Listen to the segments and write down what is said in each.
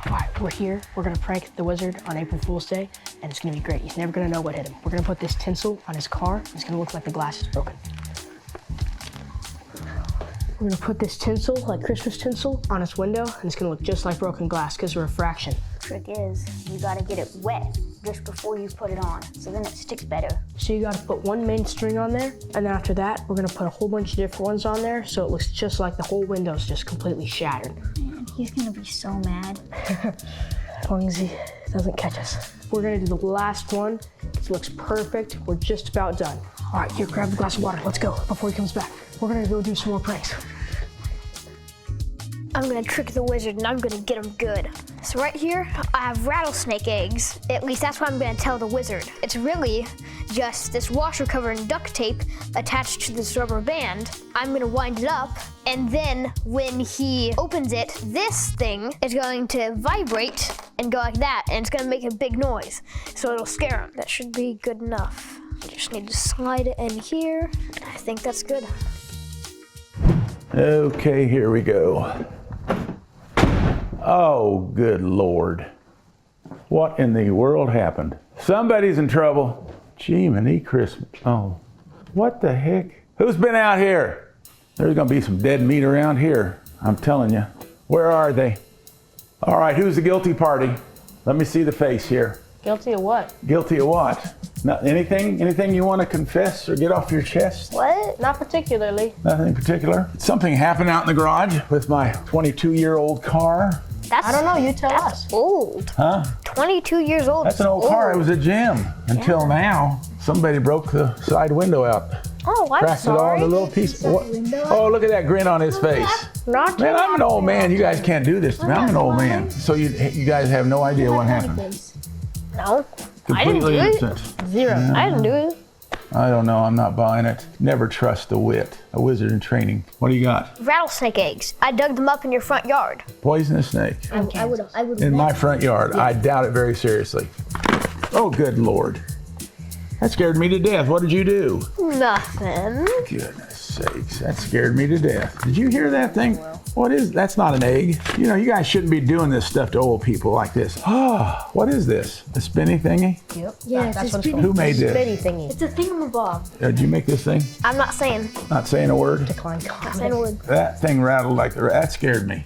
All right, we're here. We're gonna prank the wizard on April Fool's Day, and it's gonna be great. He's never gonna know what hit him. We're gonna put this tinsel on his car. It's gonna look like the glass is broken. We're gonna put this tinsel, like Christmas tinsel, on his window, and it's gonna look just like broken glass because of refraction. Trick is, you gotta get it wet just before you put it on, so then it sticks better. So you gotta put one main string on there, and then after that, we're gonna put a whole bunch of different ones on there, so it looks just like the whole window's just completely shattered. Man, he's gonna be so mad. As long as he doesn't catch us. We're gonna do the last one. It looks perfect. We're just about done. All right, here, grab the glass of water. Let's go before he comes back. We're gonna go do some more pranks. I'm gonna trick the wizard and I'm gonna get him good. So right here, I have rattlesnake eggs. At least that's what I'm gonna tell the wizard. It's really just this washer covered in duct tape attached to this rubber band. I'm gonna wind it up, and then when he opens it, this thing is going to vibrate and go like that, and it's gonna make a big noise, so it'll scare him. That should be good enough. I just need to slide it in here. I think that's good. Okay, here we go. Oh, good Lord. What in the world happened? Somebody's in trouble. Jiminy Christmas. Oh, what the heck? Who's been out here? There's gonna be some dead meat around here, I'm telling you. Where are they? All right, who's the guilty party? Let me see the face here. Guilty of what? Guilty of what? Not anything you want to confess or get off your chest? What? Not particularly. Nothing in particular. Something happened out in the garage with my 22-year-old car. I don't know, you tell us. That's old. Huh? 22 years old. That's an old car. It was a gem. Until now, somebody broke the side window out. Oh, I'm Cracked it all sorry. in a little piece. Oh, look at that grin on his face. Not Man, I'm an old man. You guys can't do this to me. I'm an old man. So you guys have no idea what happened. No, I didn't do Completely it. innocent. zero. I didn't do it. I don't know. I'm not buying it. Never trust a wit. A wizard in training. What do you got? Rattlesnake eggs. I dug them up in your front yard. Poisonous snake. I would In my front yard. I doubt it very seriously. Oh, good Lord. That scared me to death. What did you do? Nothing. Goodness sakes, that scared me to death. Did you hear that thing? What is, that's not an egg. You know, you guys shouldn't be doing this stuff to old people like this. Oh, what is this? A spinny thingy? Yep. Yeah, That's it's a what it's called. Who made this? Spinny thingy. It's a thingamabob. Did you make this thing? I'm not saying. Not saying a word? Decline Not comment. saying a word. That thing rattled like the, that scared me.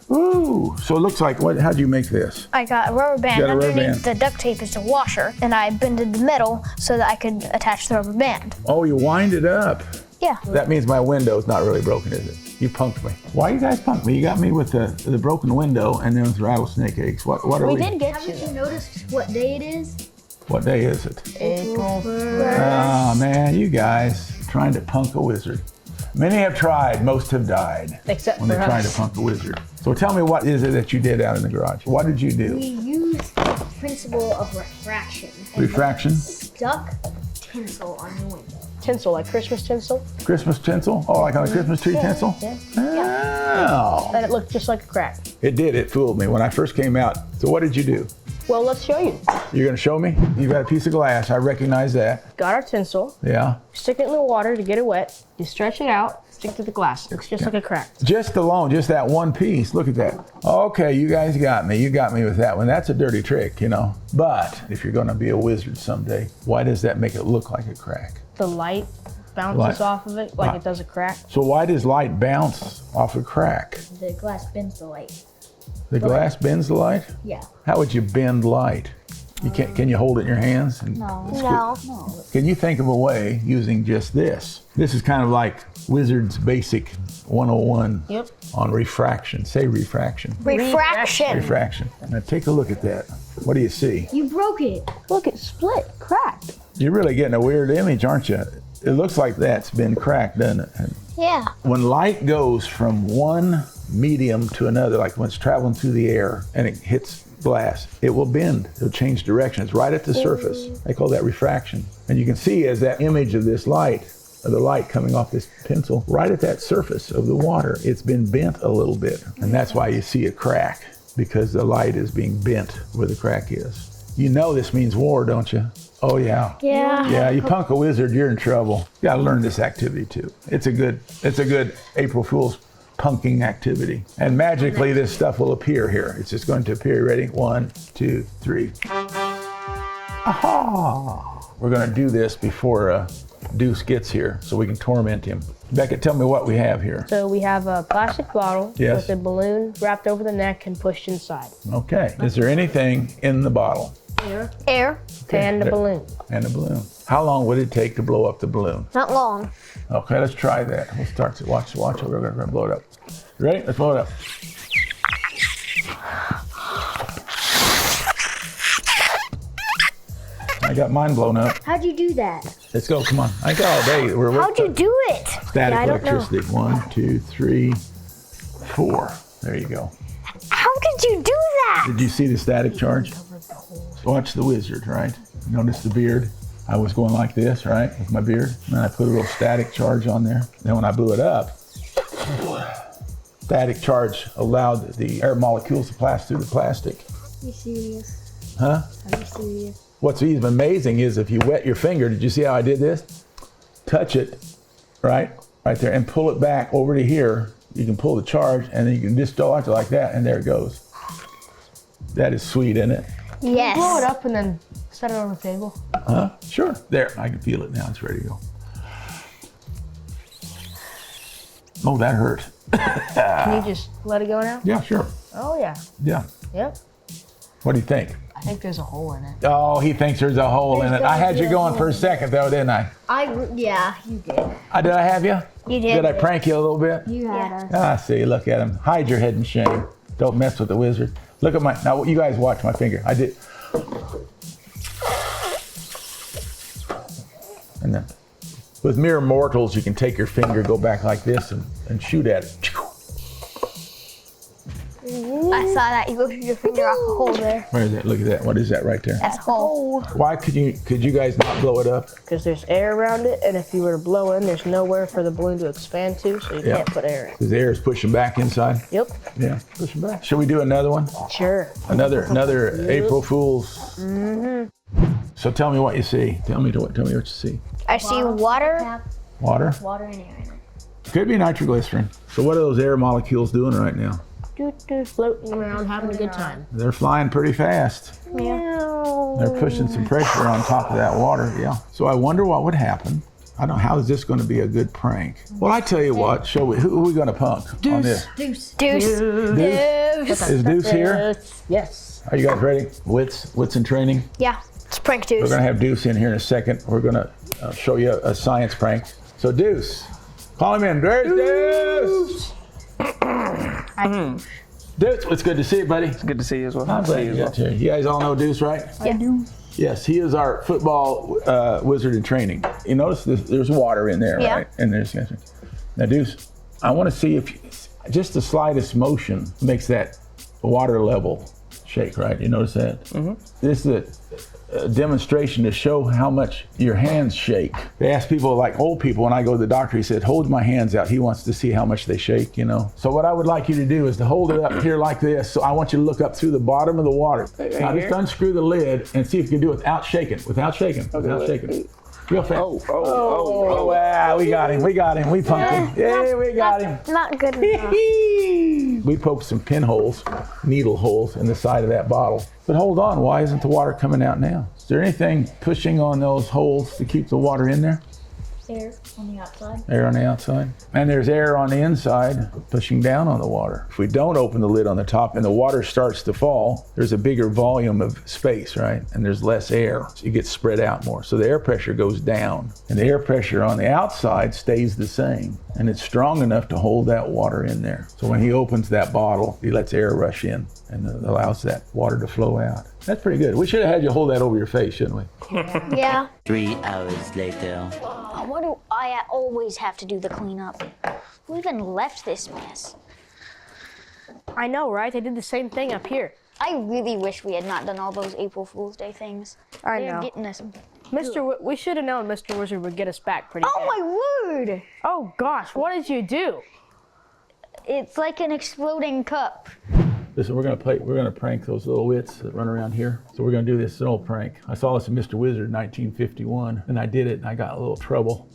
Ooh, so it looks like, what? How'd you make this? I got a rubber band. You got a rubber Underneath band. the duct tape is a washer, and I bended the metal so that I could attach the rubber band. Oh, you wind it up. Yeah. That means my window's not really broken, is it? You punked me. Why you guys punked me? You got me with the broken window and then with rattlesnake eggs. What are we? We did get you. Haven't you noticed what day it is? What day is it? April. Oh man, you guys trying to punk a wizard. Many have tried, most have died. Except when for they're trying to us. punk a wizard. So tell me, what is it that you did out in the garage? What did you We do? used the principle of refraction. And Refraction? stuck tinsel on the window. Tinsel, like Christmas tinsel. Christmas tinsel? Oh, like on a Christmas tree tinsel? Yeah. Oh. And it looked just like a crack. It did, it fooled me when I first came out. So what did you do? Well, let's show you. You're gonna show me? You got a piece of glass, I recognize that. Got our tinsel. Yeah. Stick it in the water to get it wet. You stretch it out. Stick to the glass. Looks just like a crack. Just alone, just that one piece. Look at that. Okay, you guys got me. You got me with that one. That's a dirty trick, you know. But if you're gonna be a wizard someday, why does that make it look like a crack? The light bounces off of it like it does a crack. So why does light bounce off a crack? The glass bends the light. The glass bends the light? Yeah. How would you bend light? You can't, can you hold it in your hands? And No. Can you think of a way using just this? This is kind of like Wizard's Basic 101 Yep. on refraction. Say refraction. Refraction. Refraction. Now take a look at that. What do you see? You broke it. Look, it's split, cracked. You're really getting a weird image, aren't you? It looks like that's been cracked, doesn't it? And Yeah. when light goes from one medium to another, like when it's traveling through the air and it hits glass, it will bend. It'll change direction. It's right at the surface. They call that refraction. And you can see as that image of this light, of the light coming off this pencil, right at that surface of the water, it's been bent a little bit. And that's why you see a crack, because the light is being bent where the crack is. You know this means war, don't you? Oh yeah. Yeah. Yeah, you punk a wizard, you're in trouble. You gotta learn this activity too. It's a good April Fool's punking activity. And magically this stuff will appear here. It's just going to appear. Ready? 1, 2, 3. Aha! We're going to do this before Deuce gets here so we can torment him. Beckett, tell me what we have here. So we have a plastic bottle Yes. with a balloon wrapped over the neck and pushed inside. Okay. Is there anything in the bottle? Air. And a there- balloon. And a balloon. How long would it take to blow up the balloon? Not long. Okay, let's try that. We'll start to watch. We're going to blow it up. Ready? Let's blow it up. I got mine blown up. How'd you do that? Let's go. Come on. I got all day. How'd you do it? Static I don't know. electricity. 1, 2, 3, 4. There you go. How could you do that? Did you see the static charge? Watch the wizard, right? Notice the beard. I was going like this, right, with my beard. And then I put a little static charge on there. Then when I blew it up, static charge allowed the air molecules to pass through the plastic. Are you serious? Huh? Are you serious? What's even amazing is if you wet your finger, did you see how I did this? Touch it, right there, and pull it back over to here. You can pull the charge, and then you can discharge it like that, and there it goes. That is sweet, isn't it? Yes. Blow it up and then set it on the table. Huh? Sure. There, I can feel it now. It's ready to go. Oh, that hurt. Can you just let it go now? Yeah, sure. Oh yeah. Yeah. Yep. What do you think? I think there's a hole in it. Oh, he thinks there's a hole in it. I had you going for a second, though, didn't I? Yeah, you did. Did I have you? You did. Did I prank you a little bit? You had us. Ah, see, look at him. Hide your head in shame. Don't mess with the wizard. Look at my, now you guys watch my finger. I did. And then, with mere mortals, you can take your finger, go back like this, and shoot at it. I saw that. You lifted your finger off the hole there. Where is that? Look at that. What is that right there? That's a hole. Why could you guys not blow it up? Because there's air around it, and if you were to blow in, there's nowhere for the balloon to expand to, so you Yeah. can't put air in. Because the air is pushing back inside. Yep. Yeah, pushing back. Should we do another one? Sure. Another April Fool's. So tell me what you see. Tell me what you see. I see water. Water. Water and air in it. Could be nitroglycerin. So what are those air molecules doing right now? Floating around, having a good time. They're flying pretty fast. They're pushing some pressure on top of that water. Yeah. So I wonder what would happen. I don't know, how is this going to be a good prank? Well, I tell you what. Who are we going to punk on this? Deuce. Deuce. Deuce? Is Deuce here? Yes. Are you guys ready? Wits in training. Yeah. It's prank We're Deuce. going to have Deuce in here in a second. We're going to show you a science prank. So Deuce, call him in. There's Deuce. Deuce, it's good to see you, buddy. It's good to see you as well. I'm glad you got here. You guys all know Deuce, right? I do. Yes, he is our football wizard in training. You notice there's water in there, Yeah. right? And there's now, Deuce, I want to see if just the slightest motion makes that water level shake, right? You notice that? Mm-hmm. This is a demonstration to show how much your hands shake. They ask people, like old people, when I go to the doctor, he said, hold my hands out. He wants to see how much they shake, you know. So what I would like you to do is to hold it up here like this. So I want you to look up through the bottom of the water. Now just unscrew the lid and see if you can do it without shaking. Without shaking. Real fast. Oh, wow, we got him. We punked him. Yeah, we got him. Not good enough. We poked some pinholes, needle holes in the side of that bottle. But hold on, why isn't the water coming out now? Is there anything pushing on those holes to keep the water in there? Air on the outside. Air on the outside. And there's air on the inside pushing down on the water. If we don't open the lid on the top and the water starts to fall, there's a bigger volume of space, right? And there's less air. So it gets spread out more. So the air pressure goes down. And the air pressure on the outside stays the same. And it's strong enough to hold that water in there. So when he opens that bottle, he lets air rush in and allows that water to flow out. That's pretty good. We should have had you hold that over your face, shouldn't we? Yeah. 3 hours later. Why do I always have to do the cleanup? Who even left this mess? I know, right? They did the same thing up here. I really wish we had not done all those April Fool's Day things. I They're know. getting us. We should have known Mr. Wizard would get us back pretty Oh bad. my word! Oh gosh, what did you do? It's like an exploding cup. Listen, we're gonna prank those little wits that run around here. So we're gonna do this old prank. I saw this in Mr. Wizard in 1951, and I did it, and I got a little trouble.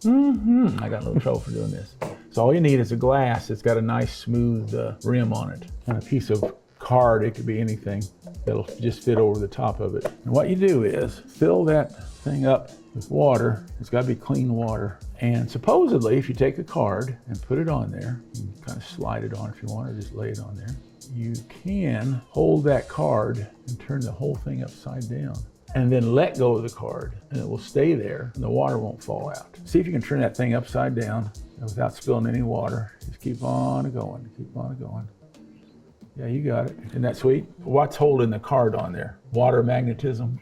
I got a little trouble for doing this. So So all you need is a glass that's got a nice smooth rim on it, and a piece of card. It could be anything that'll just fit over the top of it. And what you do is fill that thing up with water. It's got to be clean water. And supposedly, if you take a card and put it on there, you can kind of slide it on if you want, or just lay it on there. You can hold that card and turn the whole thing upside down, and then let go of the card, and it will stay there, and the water won't fall out. See if you can turn that thing upside down without spilling any water. Just keep on going, keep on going. Yeah, you got it. Isn't that sweet? What's holding the card on there? Water magnetism.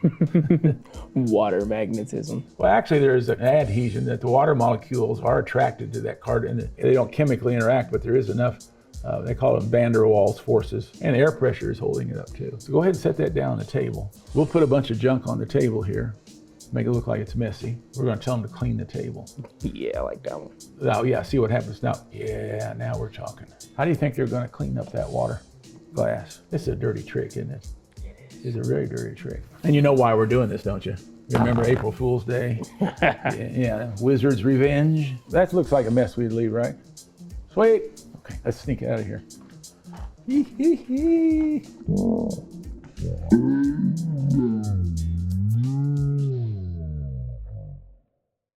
Water magnetism. Well, actually, there's an adhesion that the water molecules are attracted to that card, and they don't chemically interact, but there is enough, they call them van der Waals forces, and air pressure is holding it up too. So go ahead and set that down on the table. We'll put a bunch of junk on the table here, make it look like it's messy. We're going to tell them to clean the table. Yeah, I like that one. Now, yeah, see what happens now. Yeah, now we're talking. How do you think they're going to clean up that water glass? This is a dirty trick, isn't it? It's a very dirty trick. And you know why we're doing this, don't you? You remember April Fool's Day? Yeah, Wizard's Revenge. That looks like a mess we'd leave, right? Sweet. Okay, let's sneak out of here. Hee hee hee.